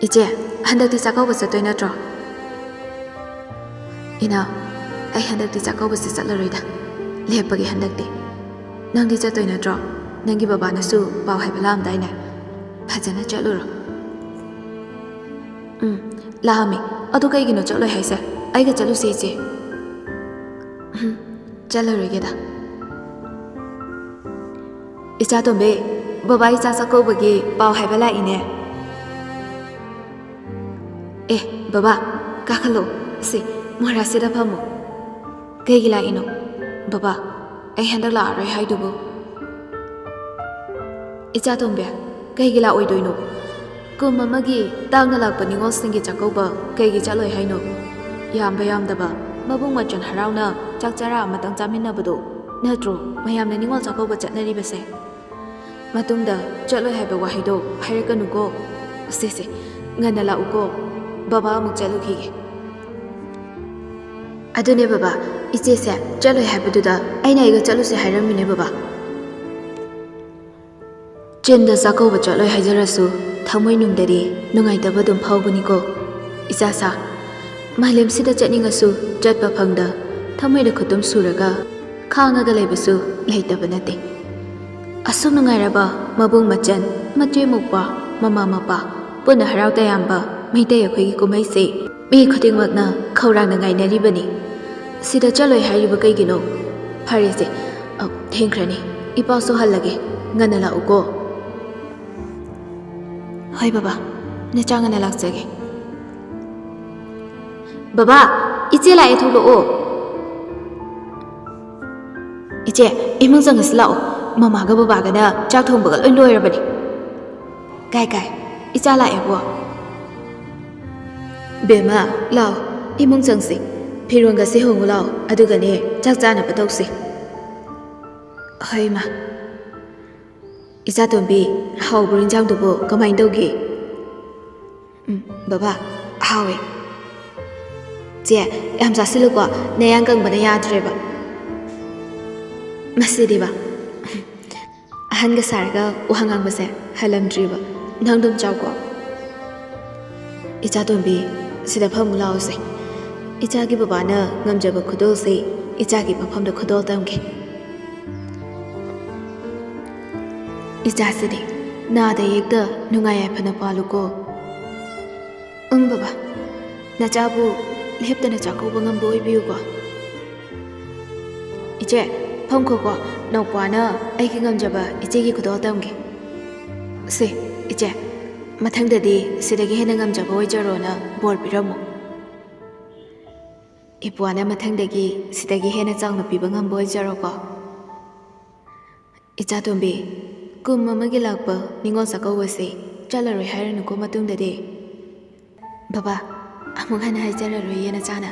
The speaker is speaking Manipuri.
Iche, handakti chakauba chatoi natro? Ina, ai handakti chakauba se chatlaroida. Lepagi handakti. Nangdi chatoi natro? Nangi babanasu pau haibala amdaina. Phajana chatluro. Lahami, adu kaigino chatloi haise. Aiga chalu se iche. Chatlaroigeda. Icha tombe, baba icha chakaubagi pau haibala ine. Baba, kakalo, si, mora sida pamu. Kaigila ino, baba, ai handak la arai haidubu. Icha tombe, kaigila oidoino. Kum amagi tangna lakpa ningol singi chakauba kaigi chaloi haino. Yamba yamdaba, mabung machan harauna chakchara amatang chaminabado. Natro, mayamna ningol chakauba chatnaribase. Matungda chaloi haiba wahido hairakanuko. Si, ngana la uko. Baba amuk chalukhige. Adune baba, iche se chaloi haibaduda aina iga chaluse hairamine baba. Chinda sakauba chaloi haijarasu thamoi nungdari nungaitaba dum phaubaniko. Icha sa malem sida chatningasu chatpa phangda thamoi da khutum suraga khangaga leibasu leitaba nate. Asum nungairaba mabung machan matche mukpa mama mapa puna harau tayamba Maitay akhoi kumai se mi khuting makna khaurang na ngai nari bani sida chaloi hairiba kaigino phare se thengrani ipa so halage ngana la uko Hai baba na changa na laksage Baba iche la e thulo o Iche imung sang islao mama ga baba ga na chak thong bagal oi loi rabani Kai icha la e bo Bema, lao, imung changsi. Pirunga si hongu lao, adugane, chakchana patausi. Hai ma. Isa tombi, hao burin jang dubo, kamain dogi. Baba, hawe. Jie, amsa silukwa, nayang kang bana yadreba. Masidi ba. Ahan ga sarga, uhangang base, halam driba. Nangdum chawkwa. Isa tombi, sida phamu lao se icha gi baba na ngamjaba khudol se icha gi pham da khudol tamge icha sidi na da yekda nungai phana palu ko baba na chabu lepta na chako bangam boi biu ko iche pham ko nokpa na ai gi ngamjaba iche gi khudol tamge se iche Mathangdadi sidagi hena ngamjaba oijarona bor piramu Ipuana mathangdagi sidagi hena changna piba ngamba oijaroko Icha tombi kum mamagi lakpa ningol sakawase chalaroi hairanuko matungdadi Baba amuk hana haijararoi yena chana